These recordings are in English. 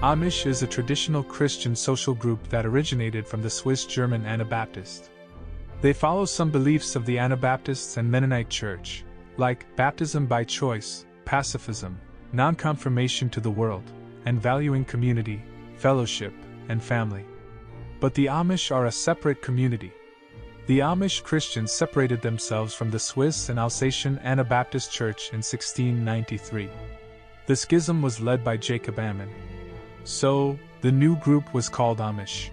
Amish is a traditional Christian social group that originated from the Swiss-German Anabaptists. They follow some beliefs of the Anabaptists and Mennonite Church, like baptism by choice, pacifism, non-conformation to the world, and valuing community, fellowship, and family. But the Amish are a separate community. The Amish Christians separated themselves from the Swiss and Alsatian Anabaptist Church in 1693. The schism was led by Jacob Ammon. So, the new group was called Amish.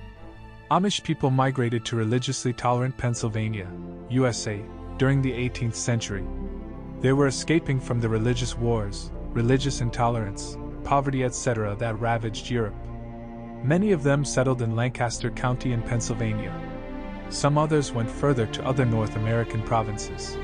Amish people migrated to religiously tolerant Pennsylvania, USA, during the 18th century. They were escaping from the religious wars, religious intolerance, poverty, etc. that ravaged Europe. Many of them settled in Lancaster County in Pennsylvania. Some others went further to other North American provinces.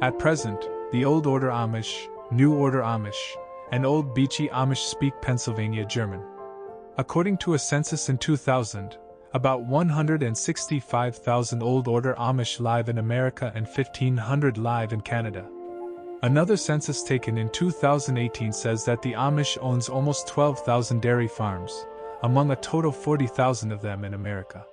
At present, the Old Order Amish, New Order Amish, and Old Beachy Amish speak Pennsylvania German. According to a census in 2000, about 165,000 Old Order Amish live in America and 1,500 live in Canada. Another census taken in 2018 says that the Amish owns almost 12,000 dairy farms, among a total 40,000 of them in America.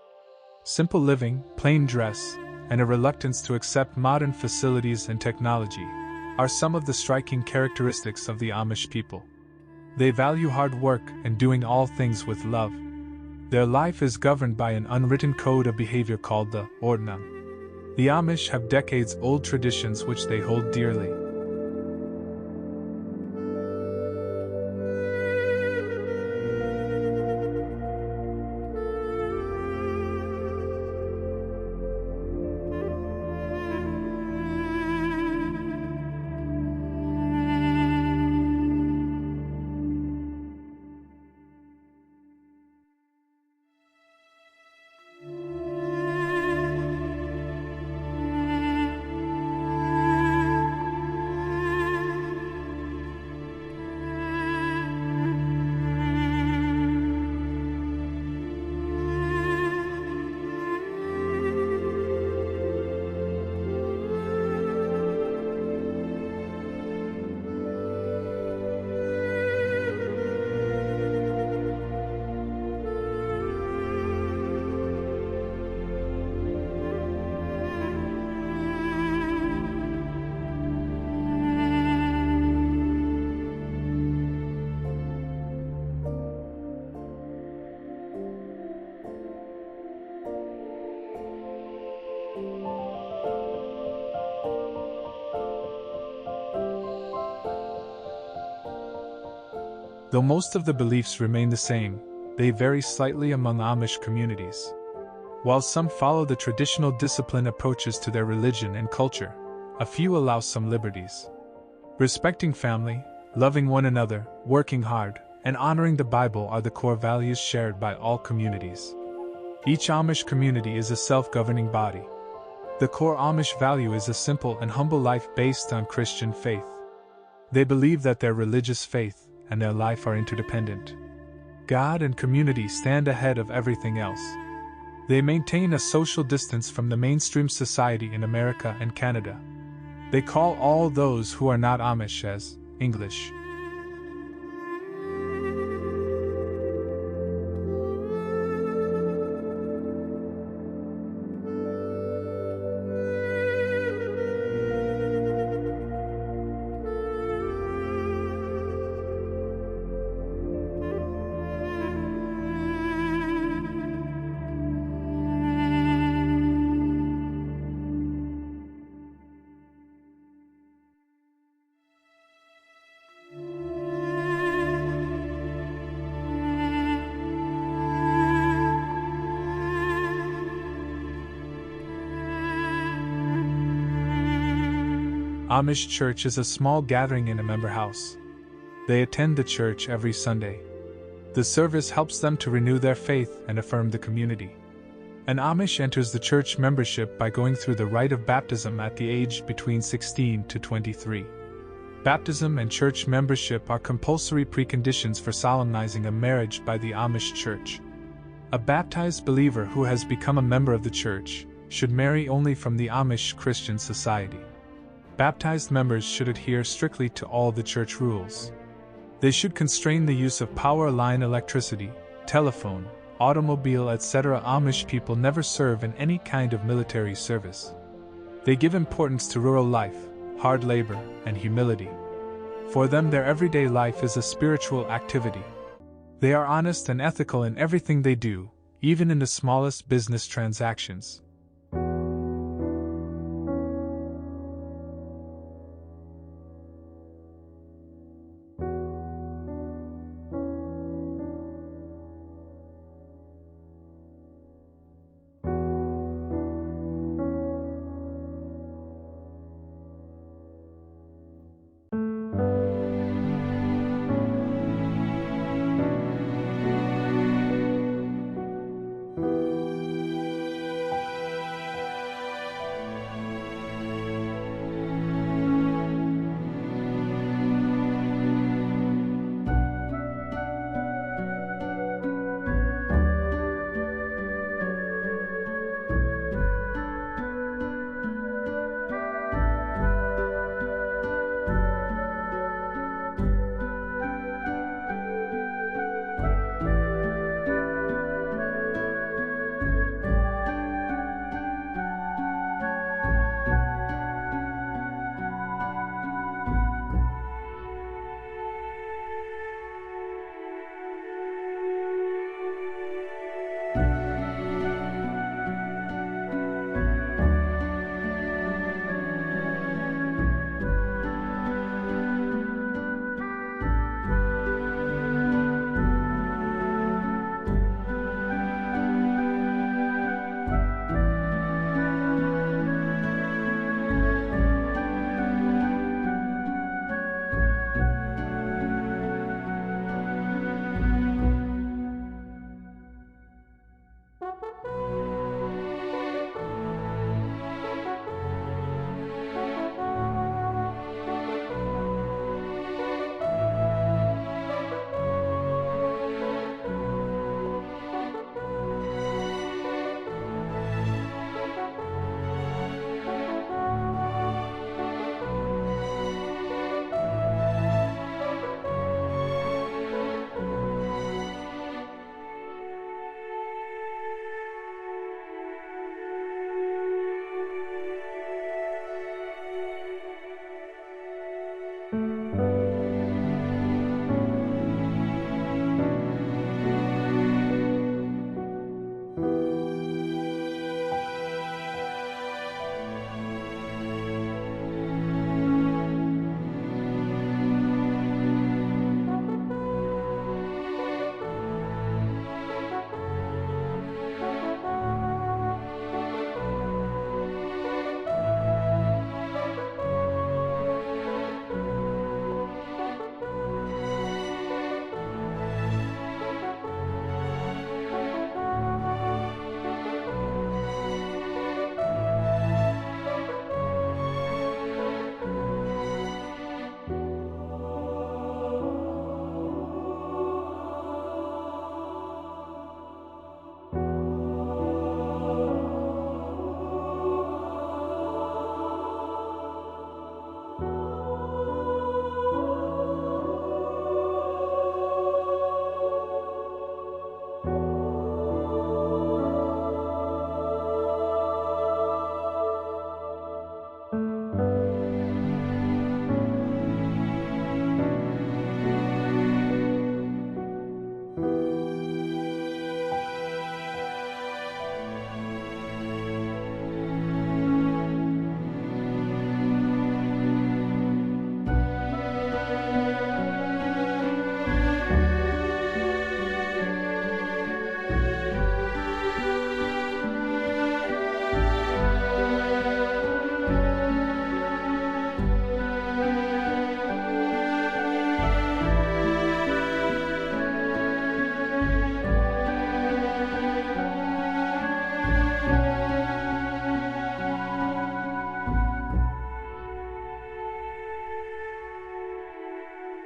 Simple living, plain dress, and a reluctance to accept modern facilities and technology are some of the striking characteristics of the Amish people. They value hard work and doing all things with love. Their life is governed by an unwritten code of behavior called the Ordnung. The Amish have decades-old traditions which they hold dearly. Though most of the beliefs remain the same, they vary slightly among Amish communities. While some follow the traditional disciplined approaches to their religion and culture, a few allow some liberties. Respecting family, loving one another, working hard, and honoring the Bible are the core values shared by all communities. Each Amish community is a self-governing body. The core Amish value is a simple and humble life based on Christian faith. They believe that their religious faith and their life are interdependent. God and community stand ahead of everything else. They maintain a social distance from the mainstream society in America and Canada. They call all those who are not Amish as English. Amish church is a small gathering in a member house. They attend the church every Sunday. The service helps them to renew their faith and affirm the community. An Amish enters the church membership by going through the rite of baptism at the age between 16 to 23. Baptism and church membership are compulsory preconditions for solemnizing a marriage by the Amish church. A baptized believer who has become a member of the church should marry only from the Amish Christian Society. Baptized members should adhere strictly to all the church rules. They should constrain the use of power line electricity, telephone, automobile, etc. Amish people never serve in any kind of military service. They give importance to rural life, hard labor, and humility. For them, their everyday life is a spiritual activity. They are honest and ethical in everything they do, even in the smallest business transactions.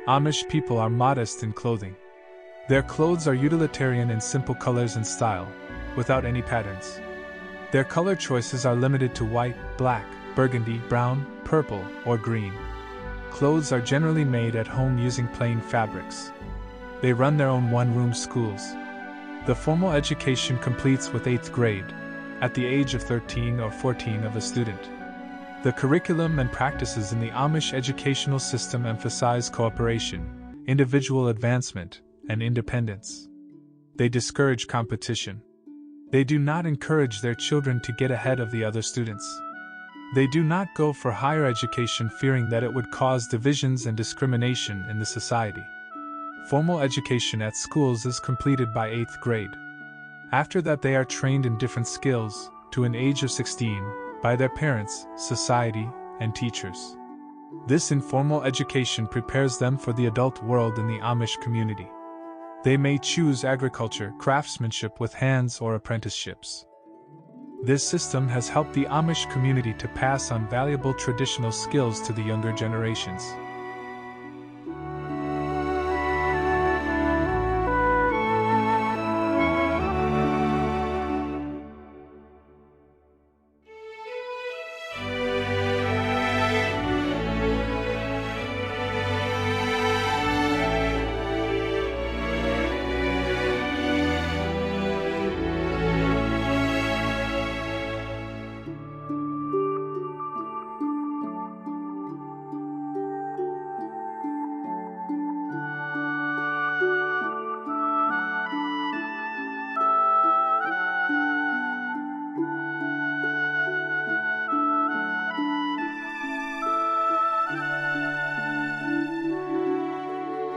Amish people are modest in clothing. Their clothes are utilitarian in simple colors and style, without any patterns. Their color choices are limited to white, black, burgundy, brown, purple, or green. Clothes are generally made at home using plain fabrics. They run their own one-room schools. The formal education completes with 8th grade, at the age of 13 or 14 of a student. The curriculum and practices in the Amish educational system emphasize cooperation, individual advancement, and independence. They discourage competition. They do not encourage their children to get ahead of the other students. They do not go for higher education fearing that it would cause divisions and discrimination in the society. Formal education at schools is completed by 8th grade. After that they are trained in different skills, to an age of 16, by their parents, society, and teachers. This informal education prepares them for the adult world in the Amish community. They may choose agriculture, craftsmanship with hands, or apprenticeships. This system has helped the Amish community to pass on valuable traditional skills to the younger generations.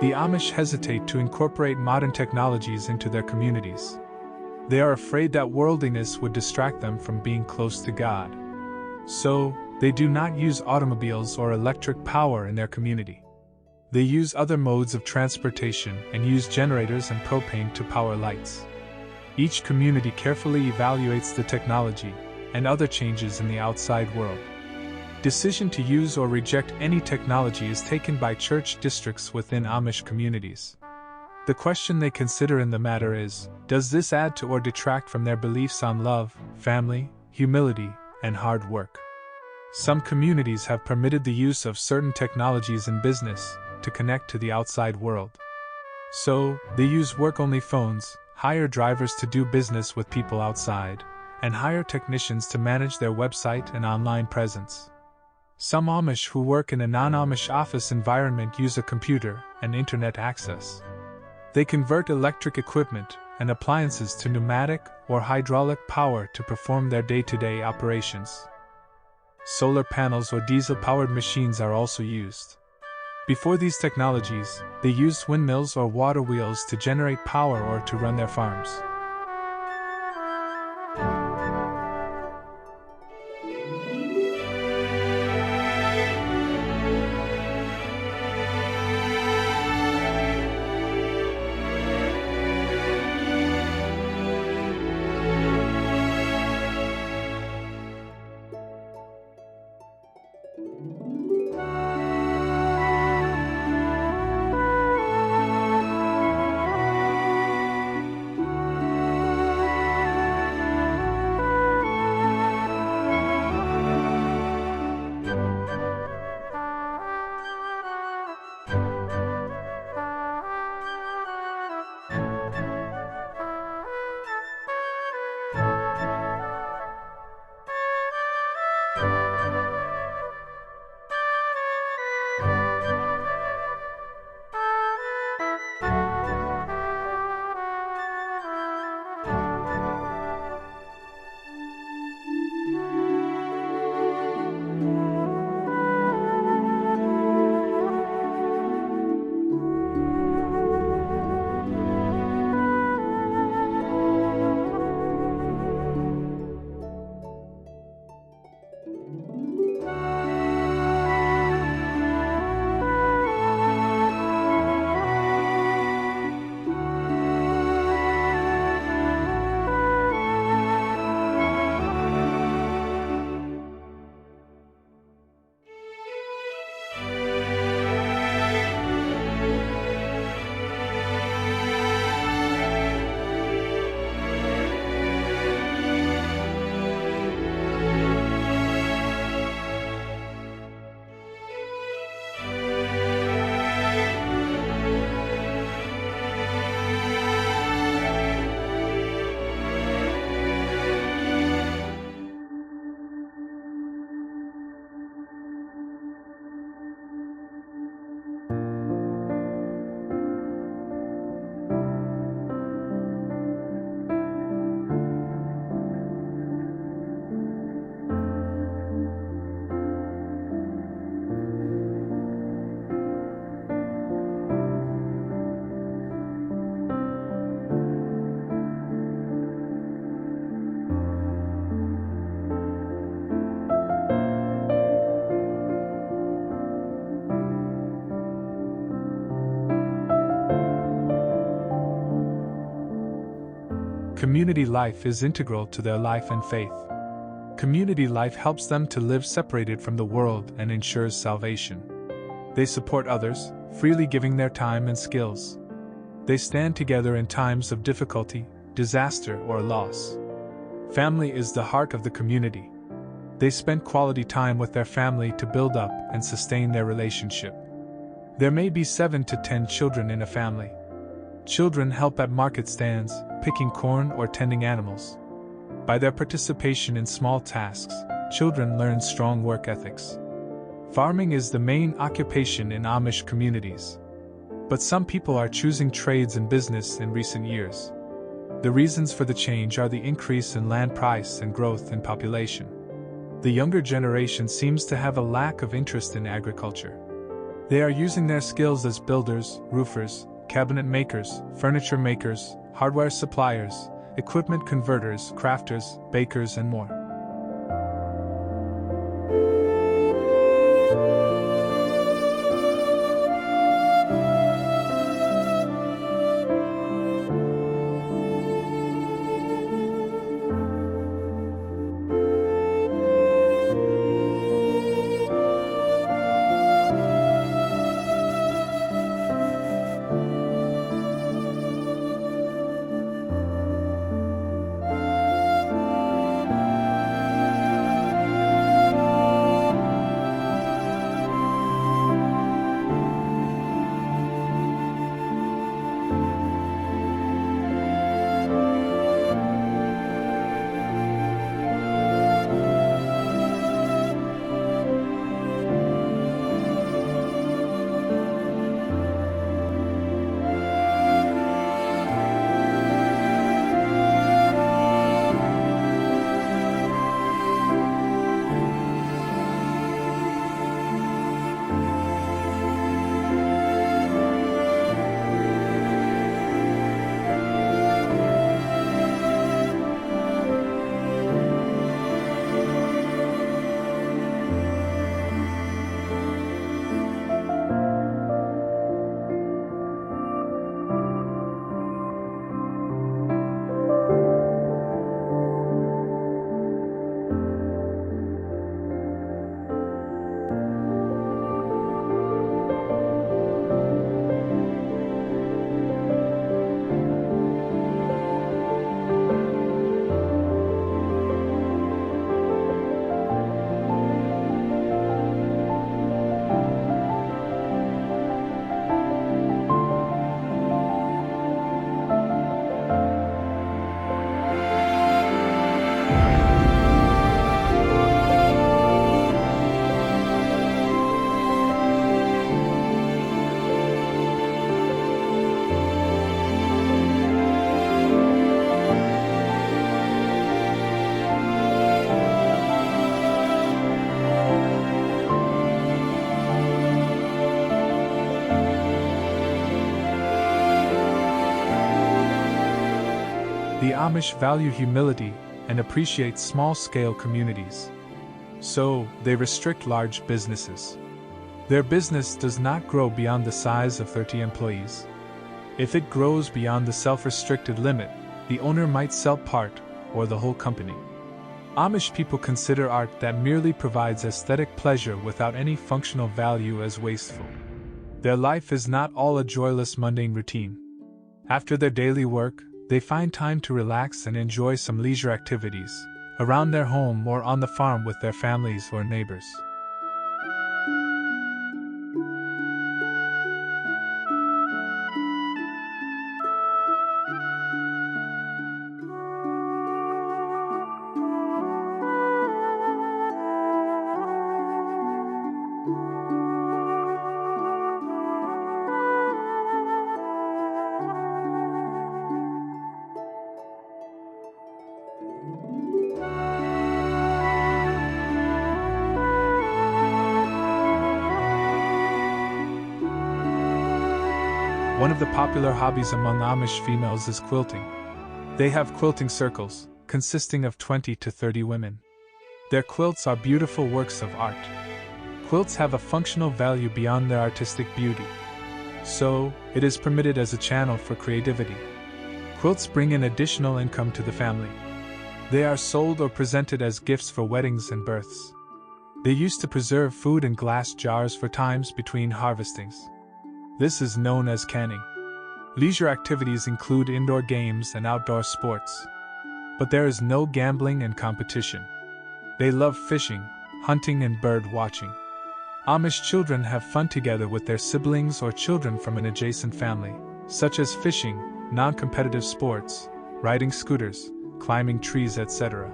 The Amish hesitate to incorporate modern technologies into their communities. They are afraid that worldliness would distract them from being close to God. So, they do not use automobiles or electric power in their community. They use other modes of transportation and use generators and propane to power lights. Each community carefully evaluates the technology and other changes in the outside world. Decision to use or reject any technology is taken by church districts within Amish communities. The question they consider in the matter is, does this add to or detract from their beliefs on love, family, humility, and hard work? Some communities have permitted the use of certain technologies in business to connect to the outside world. So, they use work-only phones, hire drivers to do business with people outside, and hire technicians to manage their website and online presence. Some Amish who work in a non-Amish office environment use a computer and internet access. They convert electric equipment and appliances to pneumatic or hydraulic power to perform their day-to-day operations. Solar panels or diesel-powered machines are also used. Before these technologies, they used windmills or water wheels to generate power or to run their farms. Community life is integral to their life and faith. Community life helps them to live separated from the world and ensures salvation. They support others, freely giving their time and skills. They stand together in times of difficulty, disaster, or loss. Family is the heart of the community. They spend quality time with their family to build up and sustain their relationship. There may be 7 to 10 children in a family. Children help at market stands, picking corn or tending animals. By their participation in small tasks, children learn strong work ethics. Farming is the main occupation in Amish communities. But some people are choosing trades and business in recent years. The reasons for the change are the increase in land price and growth in population. The younger generation seems to have a lack of interest in agriculture. They are using their skills as builders, roofers, cabinet makers, furniture makers, hardware suppliers, equipment converters, crafters, bakers, and more. The Amish value humility and appreciate small-scale communities. So, they restrict large businesses. Their business does not grow beyond the size of 30 employees. If it grows beyond the self-restricted limit, the owner might sell part or the whole company. Amish people consider art that merely provides aesthetic pleasure without any functional value as wasteful. Their life is not all a joyless mundane routine. After their daily work, they find time to relax and enjoy some leisure activities, around their home or on the farm with their families or neighbors. One of the popular hobbies among Amish females is quilting. They have quilting circles, consisting of 20 to 30 women. Their quilts are beautiful works of art. Quilts have a functional value beyond their artistic beauty. So, it is permitted as a channel for creativity. Quilts bring in additional income to the family. They are sold or presented as gifts for weddings and births. They used to preserve food in glass jars for times between harvestings. This is known as canning. Leisure activities include indoor games and outdoor sports. But there is no gambling and competition. They love fishing, hunting, and bird watching. Amish children have fun together with their siblings or children from an adjacent family, such as fishing, non-competitive sports, riding scooters, climbing trees, etc.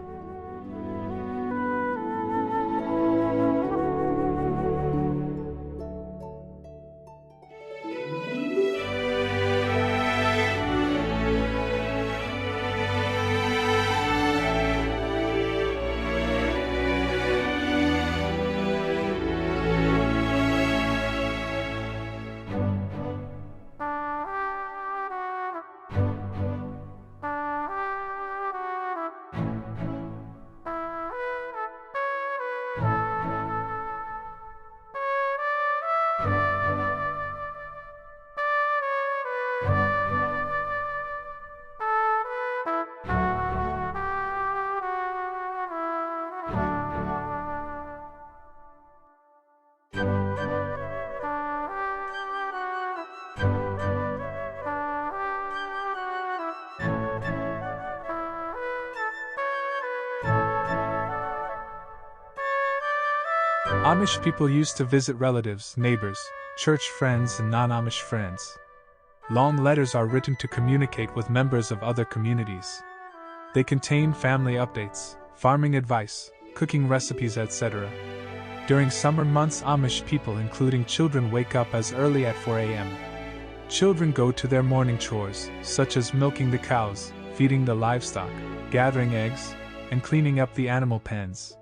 Amish people used to visit relatives, neighbors, church friends, and non-Amish friends. Long letters are written to communicate with members of other communities. They contain family updates, farming advice, cooking recipes, etc. During summer months, Amish people, including children, wake up as early at 4 a.m. Children go to their morning chores, such as milking the cows, feeding the livestock, gathering eggs, and cleaning up the animal pens.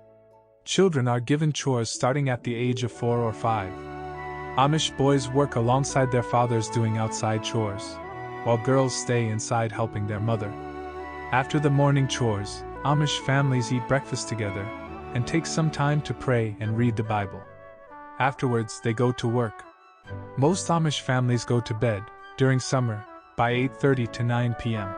Children are given chores starting at the age of 4 or 5. Amish boys work alongside their fathers doing outside chores, while girls stay inside helping their mother. After the morning chores, Amish families eat breakfast together and take some time to pray and read the Bible. Afterwards, they go to work. Most Amish families go to bed, during summer, by 8:30 to 9 p.m.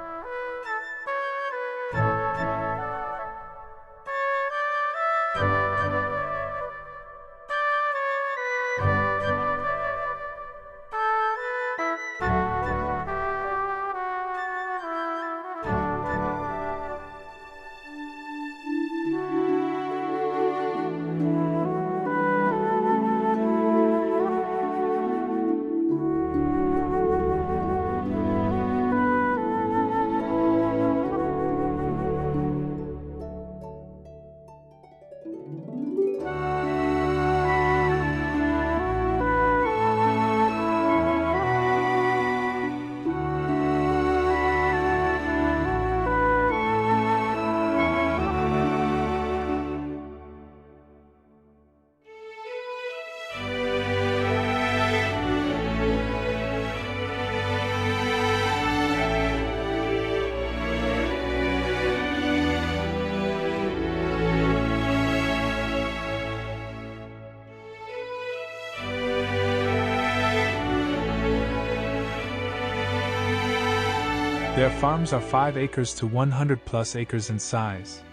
Their farms are 5 acres to 100 plus acres in size.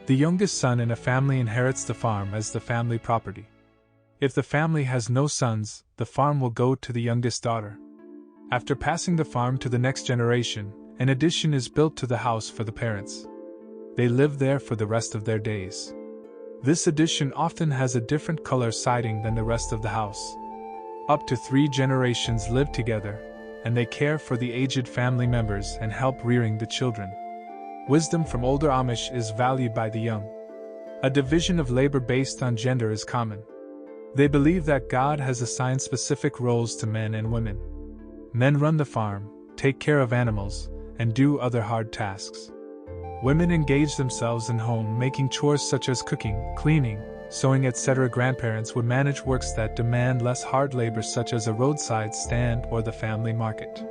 The youngest son in a family inherits the farm as the family property. If the family has no sons, the farm will go to the youngest daughter. After passing the farm to the next generation, an addition is built to the house for the parents. They live there for the rest of their days. This addition often has a different color siding than the rest of the house. Up to 3 generations live together, and they care for the aged family members and help rearing the children. Wisdom from older Amish is valued by the young. A division of labor based on gender is common. They believe that God has assigned specific roles to men and women. Men run the farm, take care of animals, and do other hard tasks. Women engage themselves in home making chores such as cooking, cleaning, sewing, etc. Grandparents would manage works that demand less hard labor such as a roadside stand or the family market.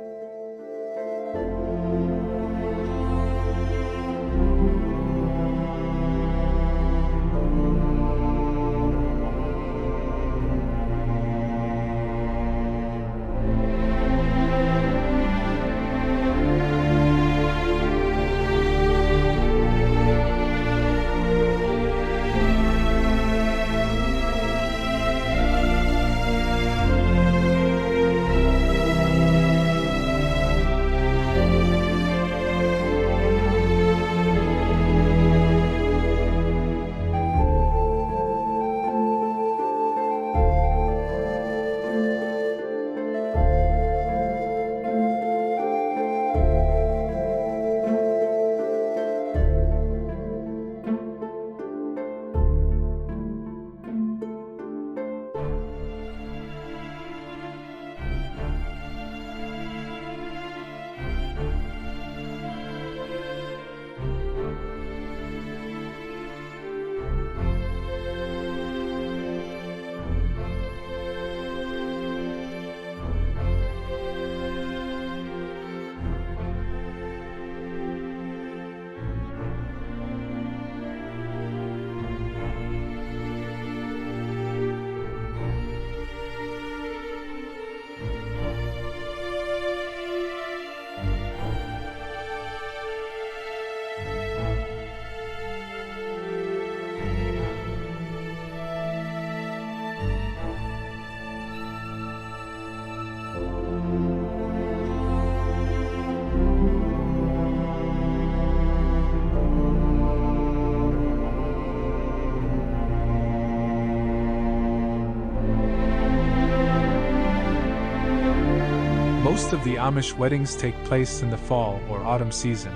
Most of the Amish weddings take place in the fall or autumn season.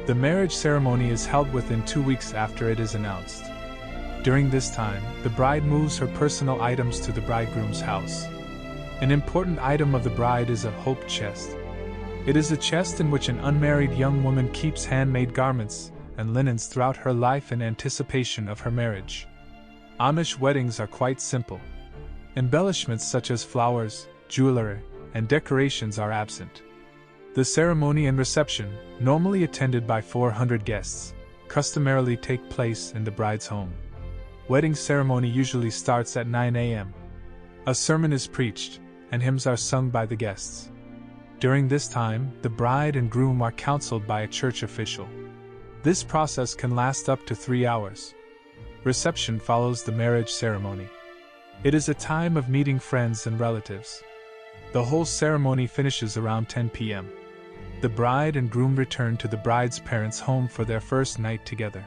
The marriage ceremony is held within 2 weeks after it is announced. During this time, the bride moves her personal items to the bridegroom's house. An important item of the bride is a hope chest. It is a chest in which an unmarried young woman keeps handmade garments and linens throughout her life in anticipation of her marriage. Amish weddings are quite simple. Embellishments such as flowers, jewelry, and decorations are absent. The ceremony and reception, normally attended by 400 guests, customarily take place in the bride's home. Wedding ceremony usually starts at 9 a.m. A sermon is preached, and hymns are sung by the guests. During this time, the bride and groom are counseled by a church official. This process can last up to 3 hours. Reception follows the marriage ceremony. It is a time of meeting friends and relatives. The whole ceremony finishes around 10 p.m. The bride and groom return to the bride's parents' home for their first night together.